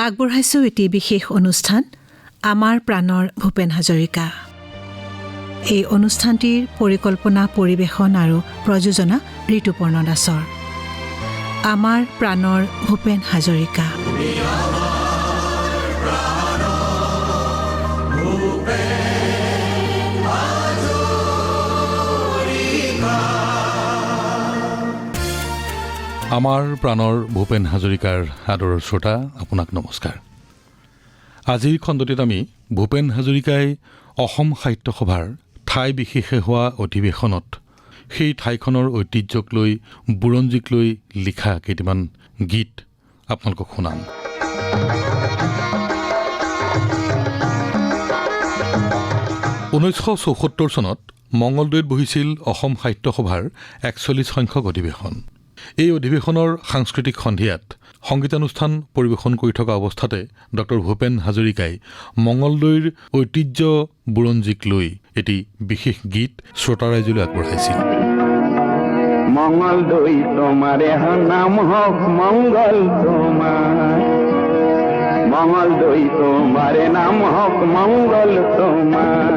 আগবঢ়াইছোঁ এটি বিশেষ অনুষ্ঠান আমাৰ প্ৰাণৰ ভূপেন হাজৰিকা। এই অনুষ্ঠানটিৰ পৰিকল্পনা, পৰিৱেশন আৰু প্ৰযোজনা ঋতুপৰ্ণ দাসৰ। আমাৰ প্ৰাণৰ ভূপেন হাজৰিকা। আমাৰ প্ৰাণৰ ভূপেন হাজৰিকাৰ আদৰৰ শ্ৰোতা, আপোনাক নমস্কাৰ। আজিৰ খণ্ডটিত আমি ভূপেন হাজৰিকাই অসম সাহিত্য সভাৰ ঠাই বিশেষে হোৱা অধিৱেশনত সেই ঠাইখনৰ ঐতিহ্যক লৈ, বুৰঞ্জীক লৈ লিখা কেইটামান গীত আপোনালোকক শুনাম। 1974 চনত মঙলদৈত বহিছিল অসম সাহিত্য সভাৰ 41 সংখ্যক অধিৱেশন। এই অধিৱেশনৰ সাংস্কৃতিক সন্ধিয়াত সংগীতানুষ্ঠান পৰিৱেশন কৰি থকা অৱস্থাতে ডক্টৰ ভূপেন হাজৰিকাই মঙলদৈৰ ঐতিহ্য বুৰঞ্জীক লৈ এটি বিশেষ গীত শ্ৰোতাৰাইজলৈ আগবঢ়াইছিল। মঙ্গলদৈ তোমাৰে নাম হক মঙ্গল তোমাৰ, মঙ্গলদৈ তোমাৰে নাম হক মঙ্গল তোমাৰ।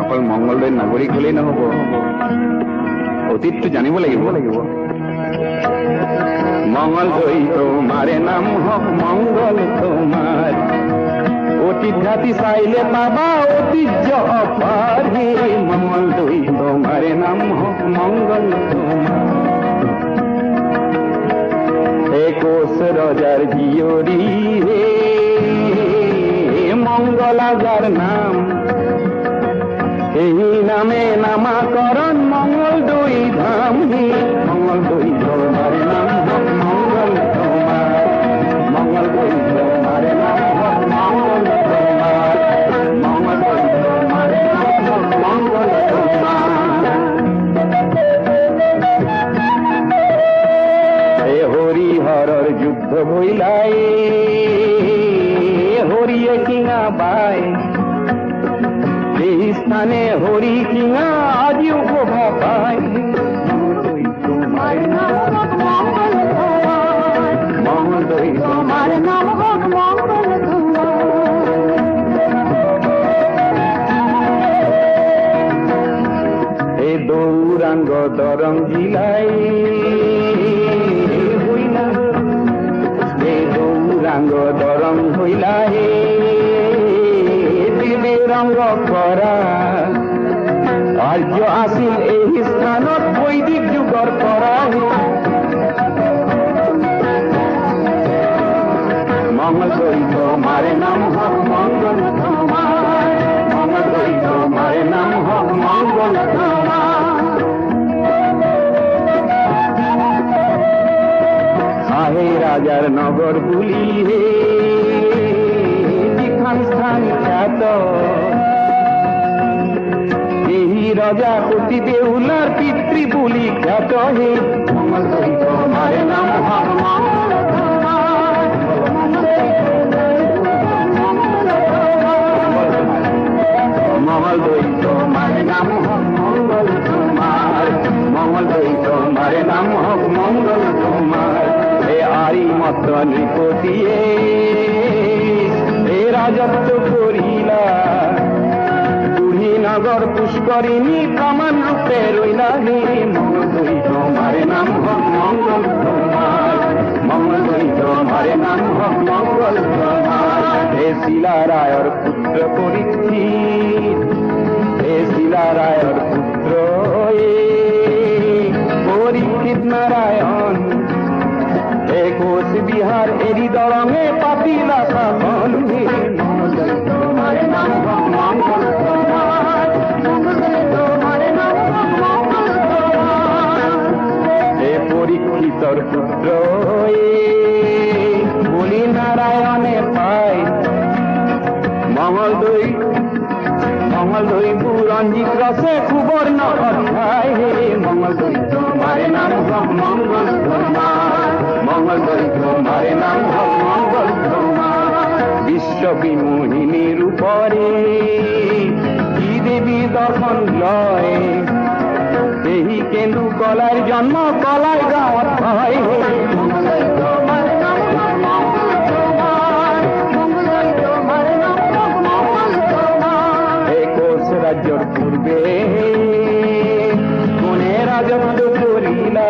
অকল মঙ্গলদৈৰ নাগৰিক হলেই নহব, অতীতটো জানিব লাগিব। মঙ্গলদৈ তোমারে নাম হক মঙ্গল তোমার, অতীত ঘাটি চাইলে পাবা ঐতিহ্য অপার। মঙ্গলদৈ তোমারে নাম হক মঙ্গল তোমার। 21 রজার জিয়রি হে মঙ্গলাজার নাম, এই নামে নামাকরণ মঙ্গলদৈ ধাম। মঙ্গলদৈ তোমারে নাম হক মঙ্গল তোমার, মঙ্গলদৈ তোমারে নাম হক মঙ্গল তোমার, মঙ্গলদৈ তোমারে নাম হক মঙ্গল তোমার। হে হরিহরর যুদ্ধ ভইলাই, হরিয়ে কিঙা বাই, এই স্থানে হরি কিঙা আজি উপভা পায়। মঙ্গলদৈ তোমার নাম হক মঙ্গল তোমার, মঙ্গলদৈ তোমার নাম হক মঙ্গল তোমার। এ দৌরাঙ্গ দরং জিলাই হইলা, এ দৌরাঙ্গ দরং হইলা হে রঙ্গ করা। আর্য আসিল এই স্থানত বৈদিক যুগৰ পৰা। মঙ্গলদৈ তোমারে নাম হক মঙ্গল তোমার, মঙ্গলদৈ তোমারে নাম হক মঙ্গল তোমার। আহে রাজার নগর বুলি হে যিখান স্থান খ্যাত, এই রাজা অতি বেহুলার পিতৃ বুলি খ্যাত। হে মঙ্গলদৈ তোমারে নাম হক মঙ্গল তোমার, মঙ্গলদৈ তোমারে নাম হক মঙ্গল তোমার, মঙ্গলদৈ তোমারে নাম হক মঙ্গল তোমার। হে আরি মাত্র নৃপতিয়ে হে রাজত্ব করিলা, বুড়ি নগর পুষ্করিণী প্রমাণ রূপে রইলা। হে মঙ্গলদৈ তোমারে নাম হক মঙ্গল তোমার, মঙ্গলদৈ তোমারে নাম হক মঙ্গল তোমার। হে শিলা রায়র পুত্র পরীক্ষিত, হে শিলা রায়র পুত্র পরীক্ষিত নারায়ণ, হে কোচ বিহার এরি দরঙে পাতিলা শাসন। হে মঙ্গলদৈ তোমারে নাম হক মঙ্গল তোমার, মঙ্গলদৈ তোমারে নাম হক মঙ্গল তোমার। হে পরীক্ষিতর পুত্র বলি নারায়ণে পায়, মঙ্গলদৈ মঙ্গলদৈ বুরঞ্জিত রসে সুবর্ণ অধ্যায়। হে মঙ্গলদৈ তোমারে নাম হক মঙ্গল তোমার, মঙ্গলদৈ তোমারে নাম হক মঙ্গল তোমার। বিশ্ব বিমোহিনীর উপরে কি দেবী দর্শন লয়, এই কেন্দু কলার জন্ম কলাই গাঁৱত হয়। মঙ্গলদৈ তোমারে পূর্বে কোনে রাজত্ব করিলা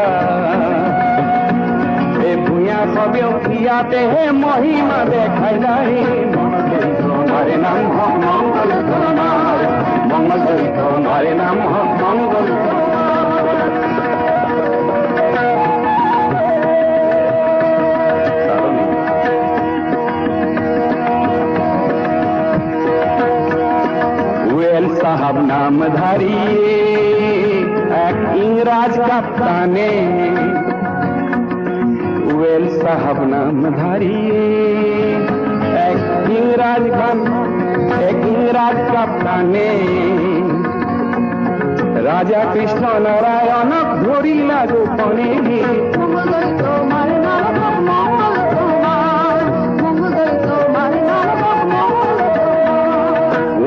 এ ভূঞা সবে ইয়াতে হে মহিমা দেখাইলা হে তোমার নাম হোক মঙ্গল তোমার মঙ্গল তোমার নাম হোক মঙ্গল साहब नाम धारिए एक इंग्राज कप्ताने वेल साहब नाम धारिए एक इंग्राज कप्ताने राजा कृष्ण नारायण धरिला गोपने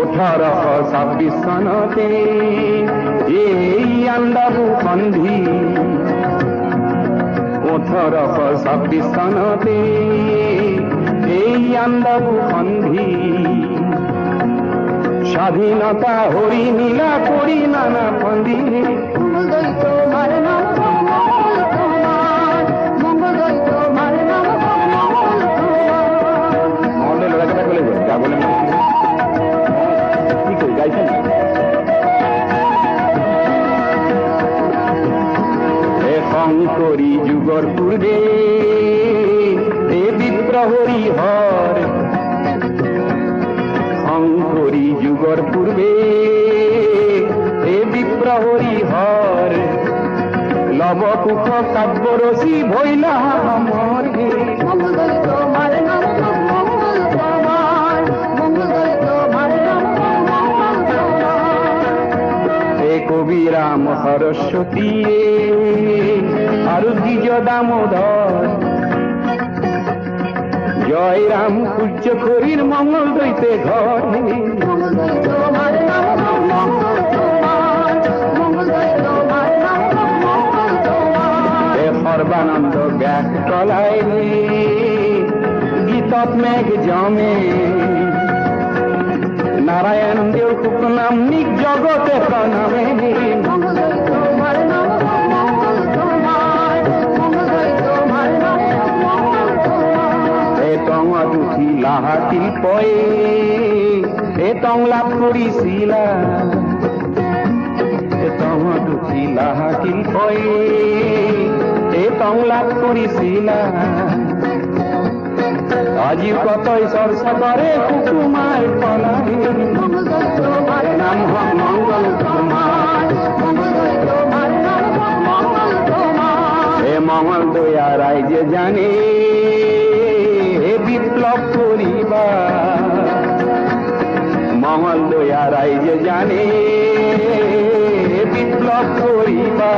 1826 সনতে এই আন্দাবু সন্ধি 1826 সনতে এই আন্দাবু সন্ধি স্বাধীনতা হরি নীলা করি নানা ফন্দি শঙ্করী যুগর পূর্বে এ বিপ্রহরী হর শঙ্করী যুগর পূর্বে এ বিপ্রহরী হর লবকুশ কাব্যরসী ভৈলা আমার কবিরাম সরস্বতী আর দ্বিজ দামোদর জয় রাম সূর্য খরির মঙ্গল দইতে ঘর সর্বানন্দ ব্যাস তলায় গীতত মেঘ জমে নারায়ণ দেব কুক নামনিক জগতে প্রণামে টং দুখি লাহাটিল পয়ে এ টং লাভ করিছিলা টং দুখি লাহাটিল পয়ে এ টং লাভ করিছিলা আজি কতই চর্চা করে কুকুমার পলাই নাম হোক মঙ্গল তোমার হে মঙ্গল দয়া রাইজে জানে হে বিপ্লব করিবা মঙ্গল দয়া রাইজে জানে হে বিপ্লব করিবা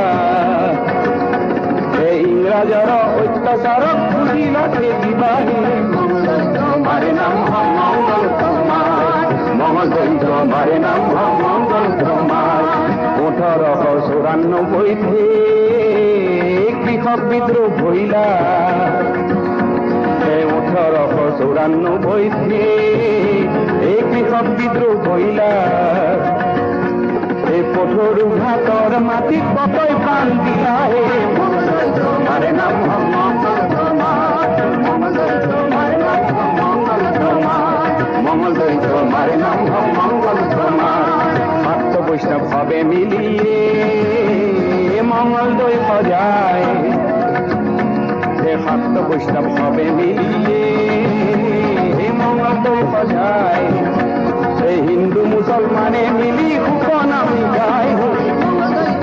হে ইংরাজর অত্যাচার খুঁজিলাতে দিবাহে তোমার নাম হোক মঙ্গল তোমার মঙ্গল তোমার নাম হোক মঙ্গল তোমার 1894 কৃষক বিদ্রোহ হইলা 1894 কৃষক বিদ্রোহ হইলা এই পথরু ঘাটর মাটি কতই প্রাণ দিলা হে তোমার নাম হোক মঙ্গল তোমার মঙ্গল তোমার নাম হোক মঙ্গল তোমার ভক্ত বৈষ্ণব হবে মিলিয়ে মঙ্গল দই সজায় ভক্ত বৈষ্ণব হবে মিলিয়ে মঙ্গল দই সজায় হিন্দু মুসলমানে মিলি উপনামি গায়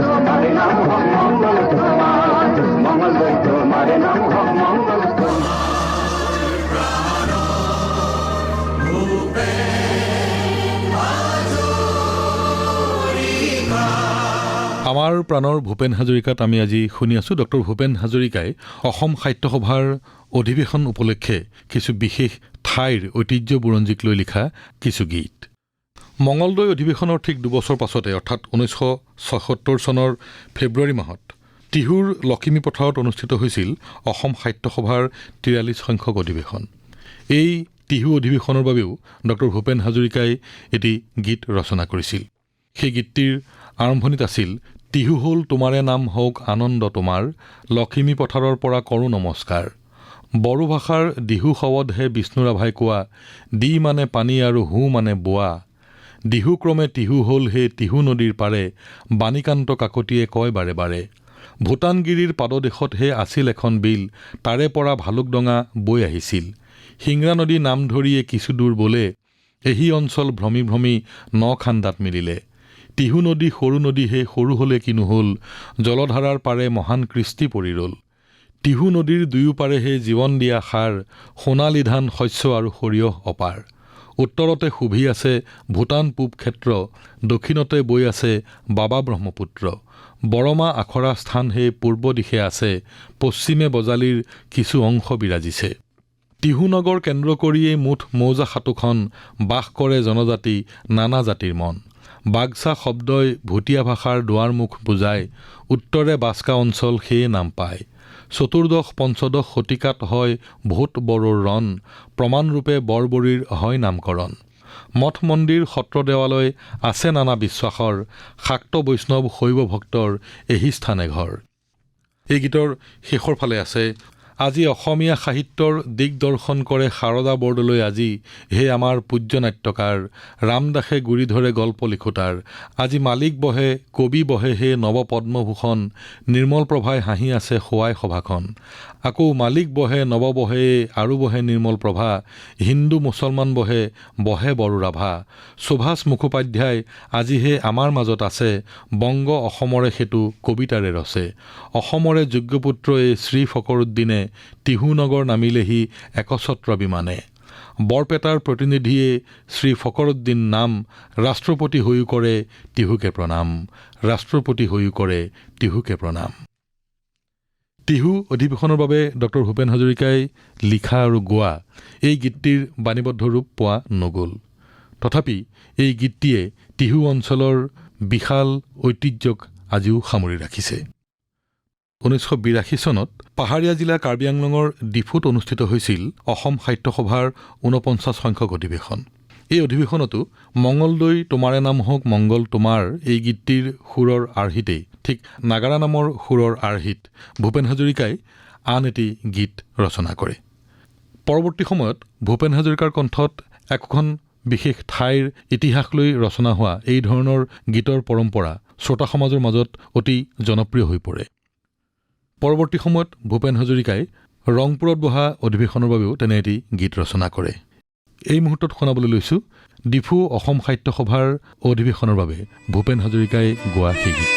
তোমার নাম হোক মঙ্গল তোমার মঙ্গল দই তোমার নাম হোক মঙ্গল তোমার আমাৰ প্ৰাণৰ ভূপেন হাজৰিকাত আমি আজি শুনি আছোঁ ডক্টৰ ভূপেন হাজৰিকাই অসম সাহিত্য সভাৰ অধিৱেশন উপলক্ষে কিছু বিশেষ ঠাইৰ ঐতিহ্য বুৰঞ্জীক লৈ লিখা কিছু গীত। মঙলদৈ অধিৱেশনৰ ঠিক দুবছৰ পাছতে অৰ্থাৎ 1976 চনৰ ফেব্ৰুৱাৰী মাহত টিহুৰ লখিমী পথাৰত অনুষ্ঠিত হৈছিল অসম সাহিত্য সভাৰ 43 সংখ্যক অধিৱেশন। এই টিহু অধিৱেশনৰ বাবেও ডক্টৰ ভূপেন হাজৰিকাই এটি গীত ৰচনা কৰিছিল। সেই গীতটিৰ আৰম্ভণিত আছিল, টিহু হ'ল তোমাৰে নাম হওক আনন্দ তোমাৰ, লখিমী পথাৰৰ পৰা কৰোঁ নমস্কাৰ। বড়ো ভাষাৰ দিহু শৱদহে বিষ্ণুৰাভাই কোৱা, দি মানে পানী আৰু হু মানে বোৱা। দিহু ক্ৰমে টিহু হ'ল হে টিহু নদীৰ পাৰে, বাণীকান্ত কাকতিয়ে কয় বাৰে বাৰে। ভূটানগিৰিৰ পাদদেশতহে আছিল এখন বিল, তাৰে পৰা ভালুকডঙা বৈ আহিছিল। শিংৰা নদী নাম ধৰিয়ে কিছু দূৰ বোলে, এহি অঞ্চল ভ্ৰমি ভ্ৰমি ন খান্দাত মিলিলে। টিহু নদী সৰু নদীহে সৰু হলে কিনো হ'ল, জলধাৰাৰ পাৰে মহান কৃষ্টি পৰি ৰ'ল। টিহু নদীৰ দুয়োপাৰেহে জীৱন দিয়া সাৰ, সোণালী ধান শস্য আৰু সৰিয়হ অপাৰ। উত্তৰতে শুভি আছে ভূটান পূব ক্ষেত্ৰ, দক্ষিণতে বৈ আছে বাবা ব্ৰহ্মপুত্ৰ। বৰমা আখৰা স্থান হে পূৰ্ব দিশে আছে, পশ্চিমে বজালীৰ কিছু অংশ বিৰাজিছে। টিহু নগৰ কেন্দ্ৰ কৰিয়েই মুঠ মৌজা সাতোখন, বাস কৰে জনজাতি নানা জাতিৰ মন। বাগচা শব্দই ভুটীয়া ভাষাৰ দুৱাৰমুখ বুজায়, উত্তৰে বাস্কা অঞ্চল সেয়ে নাম পায়। চতুৰ্দশ পঞ্চদশ শতিকাত হয় ভোট বড়োৰ ৰণ, প্ৰমাণৰূপে বৰবৰীৰ হয় নামকৰণ। মঠ মন্দিৰ সত্ৰ দেৱালয় আছে নানা বিশ্বাসৰ, শাক্ত বৈষ্ণৱ শৈৱ ভক্তৰ এহি স্থানে ঘৰ। এই গীতৰ শেষৰ ফালে আছে, আজি অসমীয়া সাহিত্যৰ দিগদৰ্শন কৰে শাৰদা বৰদলৈ আজি, হে আমাৰ পূজ্য নাট্যকাৰ, ৰামদাসে গুৰি ধৰে গল্প লিখোতাৰ। আজি মালিক বহে কবি বহে হে নৱ পদ্মভূষণ, নিৰ্মল প্ৰভাই হাঁহি আছে শোৱাই সভাখন। আকৌ মালিক বহে নৱ বহে আৰু বহে নিৰ্মল প্ৰভা, হিন্দু মুছলমান বহে বহে বড়ো ৰাভা। সুভাষ মুখোপাধ্যায় আজিহে আমাৰ মাজত আছে, বংগ অসমৰে সেতু কবিতাৰে ৰচে। অসমৰে যোগ্যপুত্ৰ এই শ্ৰী ফকৰুদ্দিনে, টিহু নগৰ নামিলেহি একছত্ৰ বিমানে। বৰপেটাৰ প্ৰতিনিধিয়ে শ্ৰী ফকৰুদ্দিন নাম, ৰাষ্ট্ৰপতি হৈও কৰে টিহুকে প্ৰণাম, ৰাষ্ট্ৰপতি হৈও কৰে টিহুকে প্ৰণাম। টিহু অধিৱেশনৰ বাবে ডক্টৰ ভূপেন হাজৰিকাই লিখা আৰু গোৱা এই গীতটিৰ বাণীবদ্ধ ৰূপ পোৱা নগ'ল। তথাপি এই গীতটিয়ে টিহু অঞ্চলৰ বিশাল ঐতিহ্যক আজিও সামৰি ৰাখিছে। 1982 চনত পাহাৰীয়া জিলা কাৰ্বি আংলঙৰ ডিফুত অনুষ্ঠিত হৈছিল অসম সাহিত্য সভাৰ 49 সংখ্যক অধিৱেশন। এই অধিৱেশনতো মংগলদৈ তোমাৰে নাম হওক মংগল তোমাৰ এই গীতটিৰ সুৰৰ আৰ্হিতেই, ঠিক নাগাৰা নামৰ সুৰৰ আৰ্হিত ভূপেন হাজৰিকাই আন এটি গীত ৰচনা কৰে। পৰৱৰ্তী সময়ত ভূপেন হাজৰিকাৰ কণ্ঠত একোখন বিশেষ ঠাইৰ ইতিহাস লৈ ৰচনা হোৱা এই ধৰণৰ গীতৰ পৰম্পৰা শ্ৰোতা সমাজৰ মাজত অতি জনপ্ৰিয় হৈ পৰে। পৰৱৰ্তী সময়ত ভূপেন হাজৰিকাই ৰংপুৰত বহা অধিৱেশনৰ বাবেও তেনে এটি গীত ৰচনা কৰে। এই মুহূৰ্তত শুনাবলৈ লৈছোঁ ডিফু অসম সাহিত্য সভাৰ অধিৱেশনৰ বাবে ভূপেন হাজৰিকাই গোৱা সেই গীত।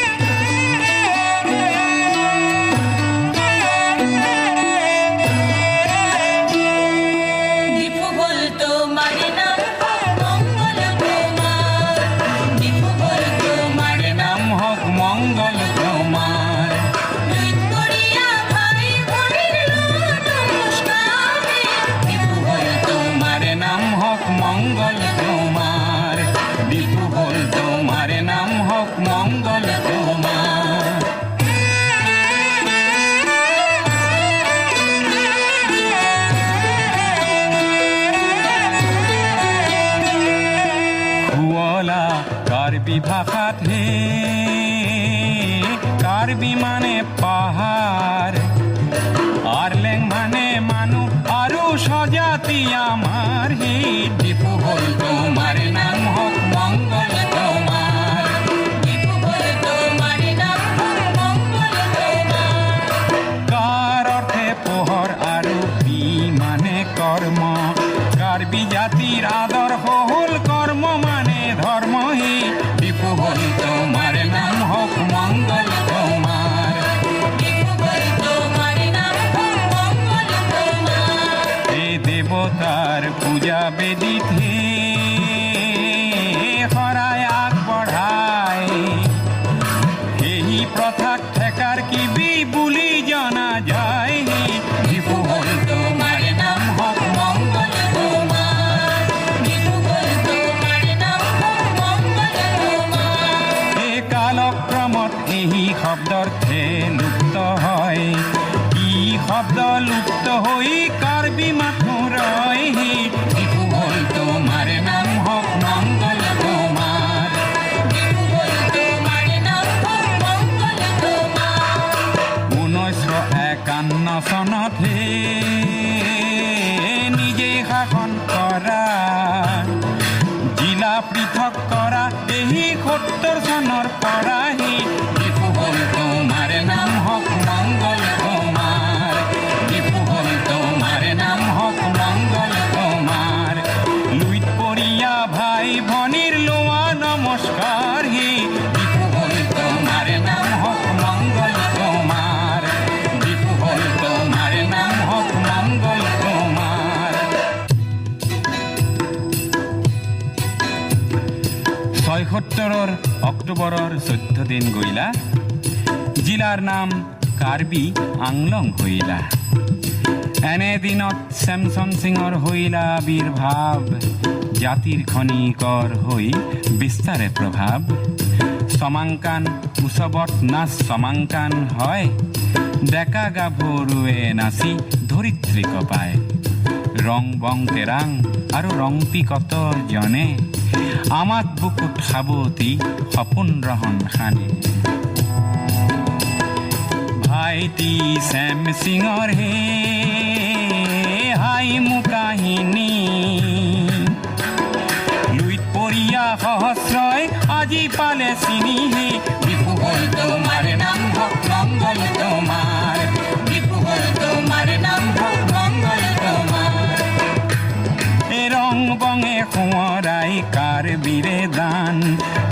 কাৰ্বি ভাষাত হে কাৰ্বি মানে পাহাৰ, আৰলেং মানে মানুহ আৰু স্বজাতি আমাৰ। হে ডিফু হ'ল তোমাৰ নাম হওক মংগল তোমাৰ, ডিফু হ'ল তোমাৰ নাম হওক মংগল তোমাৰ। কাৰ অৰ্থে পোহৰ আৰু বি মানে কৰ্ম, কাৰ্বি জাতিৰ আদৰ্শ হ'ল কৰ্ম মানে ধৰ্ম। হে ডিফু হ'ল তোমাৰ নাম হওক মংগল তোমাৰ, ডিফু হ'ল তোমাৰ নাম হওক মংগল তোমাৰ। এই দেৱতাৰ পূজা বেদীত হে শৰাই আগবঢ়াই, সেই প্ৰথাক ঠেকাৰ কিবি বুলি জনা যায়। ডিফু হ'ল তোমাৰ নাম হওক মংগল তোমাৰ, ডিফু হ'ল তোমাৰ নাম হওক মংগল তোমাৰ। এই কালক্ৰমত এই শব্দৰ্থে লুপ্ত হয়, কি শব্দ লুপ্ত হৈ কাৰ্বি মাথো ৰয়। ডিফু হ'ল তোমাৰ নাম হওক মংগল তোমাৰ, ডিফু হে নিজে শাসন কৰা জিলা পৃথক কৰা এই ৭০ চনৰ পৰাহি বিহু হ'ল তোমাৰ নাম হওক মংগল তোমাৰ বিহু হ'ল তোমাৰ নাম হওক মংগল তোমাৰ লুইত পৰিয়া ভাই ভনীৰ লোৱা নমস্কাৰ হে বিহু হ'ল তোমাৰ নাম হওক মংগল তোমাৰ বিহু হ'ল তোমাৰ নাম হওক মংগল তোমাৰ ৭৬ৰ অক্টোবৰৰ ১৪ দিন গইলা জিলাৰ নাম কাৰ্বি আংলং হইলা এনে দিনত চেমচন সিঙৰ হইলা আবিৰ্ভাৱ জাতিৰ খনিকৰ হৈ বিস্তাৰে প্ৰভাৱ সমাংকান উৎসৱত নাচ সমাংকান হয় ডেকা গাভৰুৱে নাচি ধৰিত্ৰী কপায় ৰং বং তেৰাং আৰু ৰং পিকত জনে আমাক বুকুত সাৱতি সপোন ৰহন খানে ভাইটি চেম সিঙৰ হে হাই মুকাহিনী লুইত পৰিয়া সহস্ৰই আজি পালে চিনি হে বিহু হ'ল তোমাৰ নাম হওক মংগল তোমাৰ বিহু হ'ল তোমাৰ নাম হওক মংগল তোমাৰ এ ৰং বঙে সোঁৱৰাই কাৰ্বিৰে দান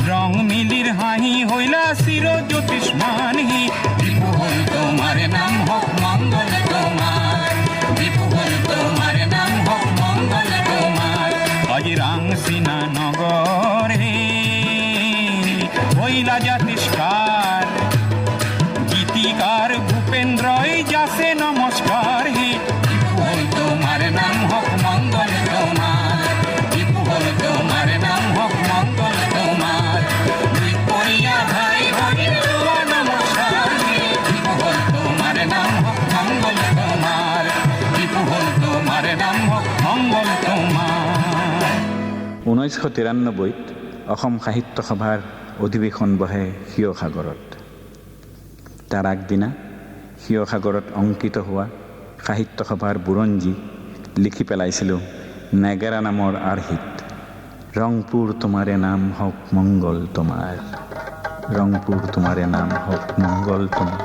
ৰং মিলিৰ হাঁহি হইলা চিৰ জ্যোতিষ্মান হি বিহু হ'ল তোমাৰ নাম হওক মংগল তোমাৰ বিহু হ'ল তোমাৰ নাম হওক মংগল তোমাৰ আজি ৰাংচিনা নগৰ হে হইলা জাতিষ্কাৰ গীতিকাৰ ভূপেন্দ্ৰই যাচে নমস্কাৰ হে বিহু হ'ল তোমাৰ নাম হওক মংগল তোমাৰ বিহু হ'ল তোমাৰ নাম হওক মংগল তোমাৰ বিপৰীয়া ভাই ভনীৰ লোৱা নমস্কাৰ হে বিহু হ'ল তোমাৰ নাম হওক মংগল তোমাৰ বিহু হ'ল তোমাৰ নাম হওক মংগল তোমাৰ 1993 অসম সাহিত্য সভাৰ অধিৱেশন বহে শিৱসাগৰত তাৰ আগদিনা শিৱসাগৰত অংকিত হোৱা সাহিত্য সভাৰ বুৰঞ্জী লিখি পেলাইছিলোঁ নেগেৰা নামৰ আৰ্হিত ৰংপুৰ তোমাৰে নাম হওক মংগল তোমাৰ ৰংপুৰ তোমাৰে নাম হওক মংগল তোমাৰ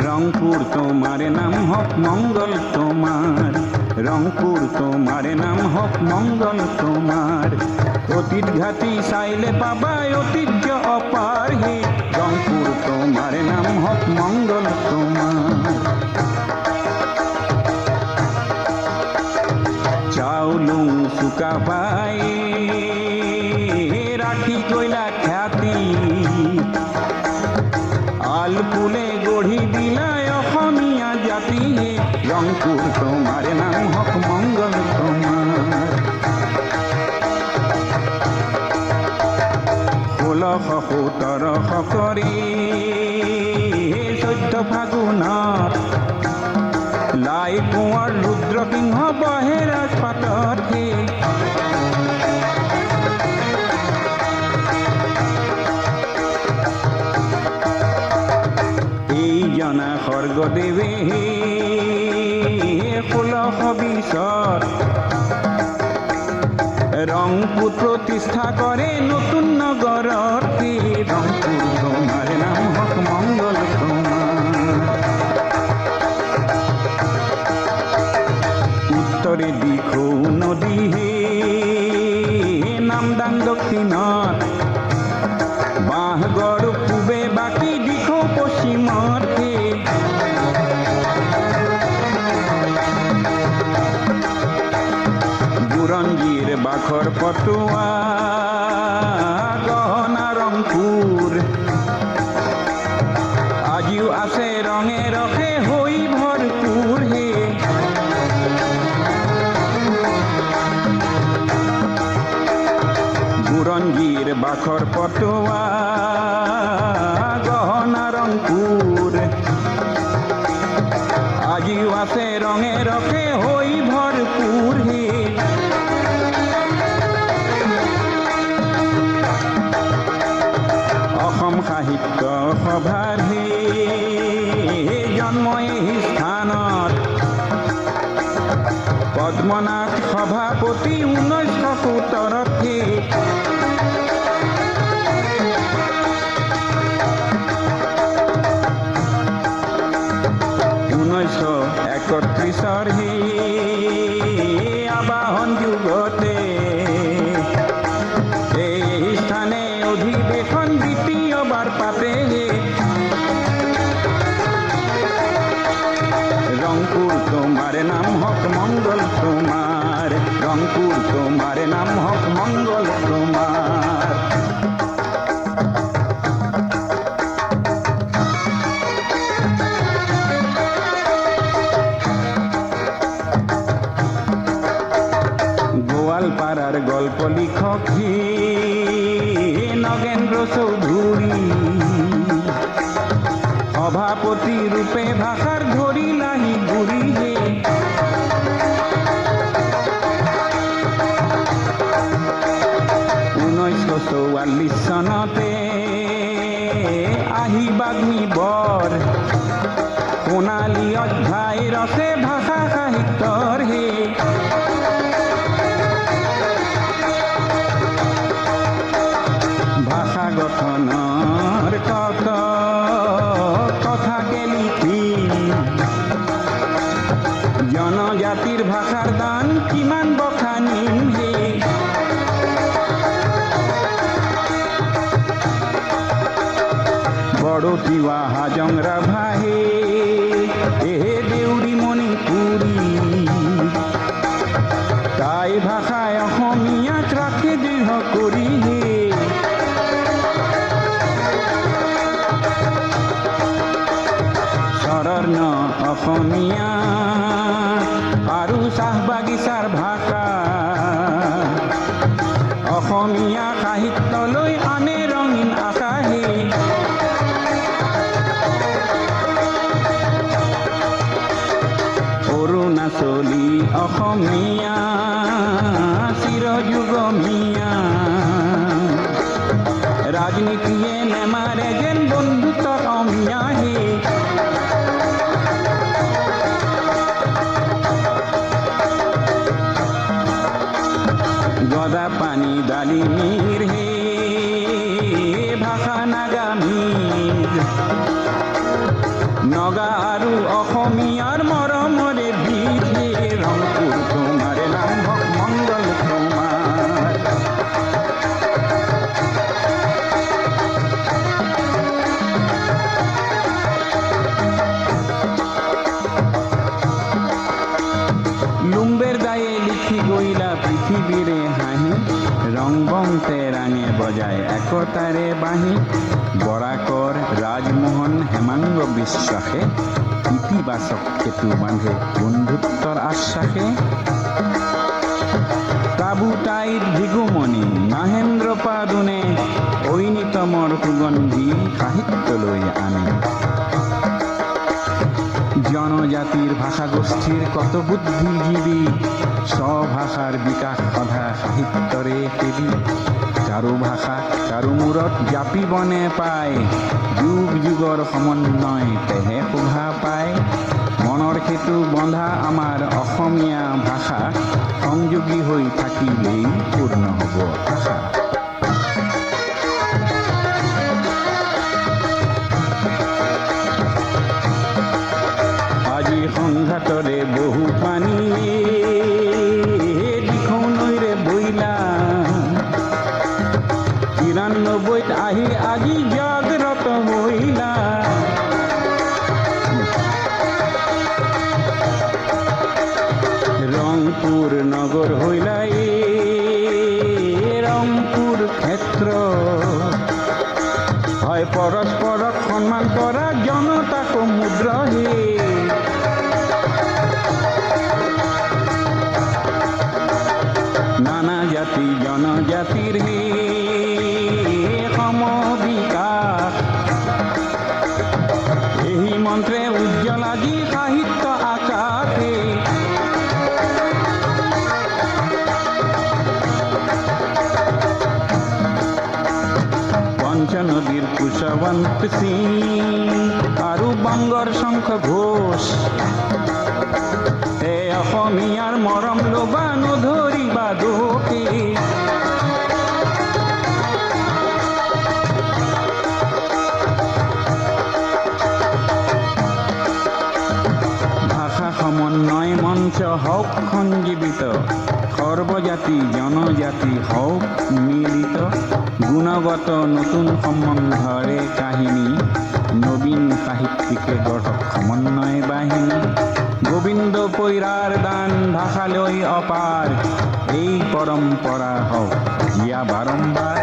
রংপুর তোমার নাম হক মঙ্গল তোমার রংপুর তোমার নাম হক মঙ্গল তোমার অতীত ঘাটি চাইলে পাবা ঐতিহ্য অপার হে রংপুর তোমার নাম হক মঙ্গল তোমার চাউলুং চুকা পাই রাখি কইলা খ্যাতি আলপুলে গঢ়ি দিলাই অসমীয়া জাতি ৰংপুৰ তোমাৰ নাম হক মংগল তোমাৰ 1617 কৰি 14 ফাগুনত লাই কোঁৱৰ ৰুদ্ৰসিংহ বহে ৰাজপাটত জনা স্বৰ্গদেৱে 1620 ৰংপুৰ প্ৰতিষ্ঠা কৰে নতুন নগৰত ৰংপুৰ তোমাৰ নাম হক মংগল তোমাৰ উত্তৰে দিখৌ নদী নামদাং দক্ষিণত বাঁহগড় পূবে বাকী দিখৌ পশ্চিমত বুৰঞ্জীৰ বাখৰ পটুৱা গহনা ৰংপুৰ আজিও আছে ৰঙে ৰসে হৈ ভৰপূৰ বুৰঞ্জীৰ বাখৰ পটুৱা গহনা ৰংপুৰ আজিও আছে ৰঙে ৰসে হৈ ভৰপূৰ হে অসম সাহিত্য সভাৰ হে জন্ম এই স্থানত পদ্মনাথ সভাপতি 1917 হে একত্ৰিশৰ হে আবাহন যুগতে এই স্থানে অধিৱেশন দ্বিতীয়বাৰ পাতে ৰংপুৰ তোমাৰ নাম হক মংগল তোমাৰ ৰংপুৰ তোমাৰ নাম হক মংগল তোমাৰ গোৱালপাৰাৰ গল্প লিখক হে নগেন্দ্ৰ চৌধুৰী সভাপতি ৰূপে ভাষাৰ ধৰিলাহি গুৰি হে 1944 চনতে আহি বাগ্মী বৰ সোণালী অধ্যায় ৰচে ভাষা সাহিত্যৰ হে ভাষা গঠনৰ কথাকে লিখি জনজাতিৰ ভাষাৰ দান কিমান বখানিম হে বড়োতিৱা হাজং ৰাভা হে দেউৰী মণিপুৰী তাই ভাষাই অসমীয়াক ৰাখে দৃঢ় কৰি হে স্বৰ্ণ অসমীয়া আৰু চাহ বাগিচাৰ ভাষা অসমীয়া সাহিত্যলৈ আনে ৰঙীন আশা হে অৰুণাচলী অসমীয়া চিৰযুগমীয়া ৰাজনীতিয়ে নেমাৰে যেন বন্ধুত্বৰ অমিয়া হে গদা পানী ডালিমীৰ হে ভাষা নাগামীৰ নগা আৰু অসমীয়াৰ মৰমৰে বীজ হে ৰংপুৰ তোমাৰ নাম হক মংগল তোমাৰ লুম্বেৰ দায়ে লিখি গইলা পৃথিৱীৰে হাঁহি ৰংবং তেৰাঙে বজায় একতাৰে বাঁহী বৰাকৰ ৰাজমোহন হেমাংগ বিশ্বাসে ইতিবাচক সেতু বান্ধে বন্ধুত্বৰ আশ্বাসে তাবুতাইৰ ভিগুমণি মহেন্দ্ৰ পাদুনে ঐনিতমৰ সুগন্ধি সাহিত্যলৈ আনে জনজাতিৰ ভাষাগোষ্ঠীৰ কত বুদ্ধিজীৱী স্বভাষাৰ বিকাশ সধা সাহিত্যৰে সেবী কাৰো ভাষা কাৰো মূৰত জাপিবনে পায় যুগ যুগৰ সমন্বয় তেহে শোভা পায় মনৰ সেতু বন্ধা আমাৰ অসমীয়া ভাষা সংযোগী হৈ থাকিলেই পূৰ্ণ হ'ব আশা আজি সংঘাতৰে বহু পানী দিখৌ নৈৰে বইলা 93 আহি আজি জাগ্ৰত হইলা ৰংপুৰ নগৰ হইলা ৰংপুৰ ক্ষেত্ৰ হয় পৰস্পৰক সন্মান কৰা জনতা সমুদ্ৰ হে নানা জাতি জনজাতিৰ হে সমবিকাশ এই মন্ত্ৰে উজ্জ্বল আজি সাহিত্য আকাশ কুশৱন্ত সিং আৰু বংগৰ শংখ ঘোষ। অসমীয়াৰ মৰম লবা নধৰিবা দোষে। ভাষা সমন্বয় মঞ্চ হওক সঞ্জীৱিত, সৰ্বজাতি জনজাতি হওক মিলিত, গুণগত নতুন সম্বন্ধৰে কাহিনী, নবীন সাহিত্যিকে গঢ়ক সমন্বয় বাহিনী। গোবিন্দ পৈৰাৰ দান ভাষালৈ অপাৰ, এই পৰম্পৰা হওক ইয়া বাৰম্বাৰ।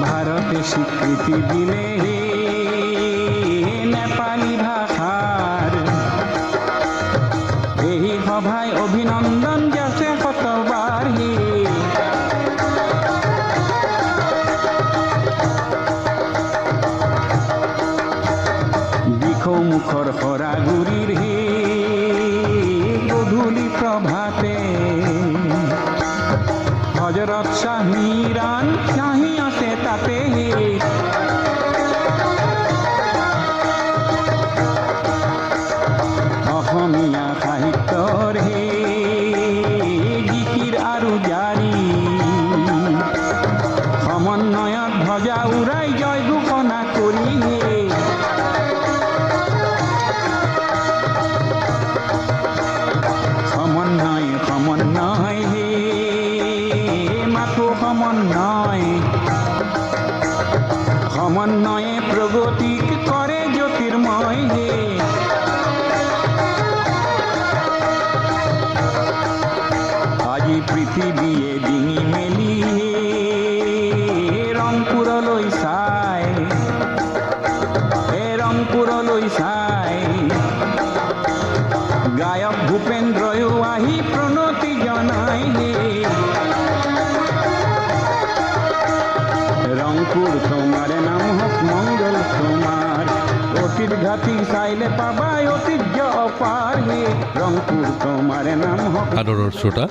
ভাৰতে স্বীকৃতি দিলে নেপালী ভাষাৰ, এই সভায় অভিনন্দন যাচে শতবাৰ। দিশমুখৰ সৰাগুৰিৰ গধূলি প্ৰভাতে, হজৰত শ্বাহ মিৰাণ চাহি আছে তাতে। অসমীয়া সাহিত্যৰ গীতিৰ আৰু জাৰি, সমন্বয়ত ধ্বজা উৰাই জয় ঘোষণা কৰি। সমন্বয় সমন্বয় মাথো সমন্বয়, সমন্বয়ে প্ৰগতিক কৰে জ্যোতিৰ্ময়। আজি পৃথিৱীয়ে ডিঙি মেলি ৰংপুৰলৈ চাই, ৰংপুৰলৈ চাই, গায়ক ভূপেন্দ্ৰয়ো আহি প্ৰণতি জনাই। রংপুর তোমার নাম হোক মঙ্গল তোমার, অতীত ঘাটি চাইলে পাবা ঐতিহ্য অপার। রংপুর তোমার নাম হোক। আদৰৰ শ্ৰোতা,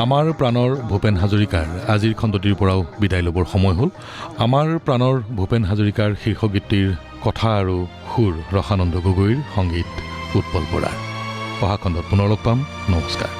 আমাৰ প্ৰাণৰ ভূপেন হাজৰিকাৰ আজিৰ খণ্ডটিৰ পৰাও বিদায় ল'বৰ সময় হ'ল। আমাৰ প্ৰাণৰ ভূপেন হাজৰিকাৰ শীৰ্ষগীতটিৰ কথা আৰু সুৰ ৰসানন্দ গগৈৰ, সংগীত উৎপল বৰাৰ। অহা খণ্ডত পুনৰ লগ পাম। নমস্কাৰ।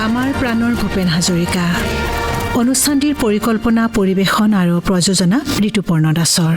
আমাৰ প্ৰাণৰ ভূপেন হাজৰিকা। অনুষ্ঠানটিৰ পৰিকল্পনা, পৰিৱেশন আৰু প্ৰযোজনা ঋতুপৰ্ণ দাসৰ।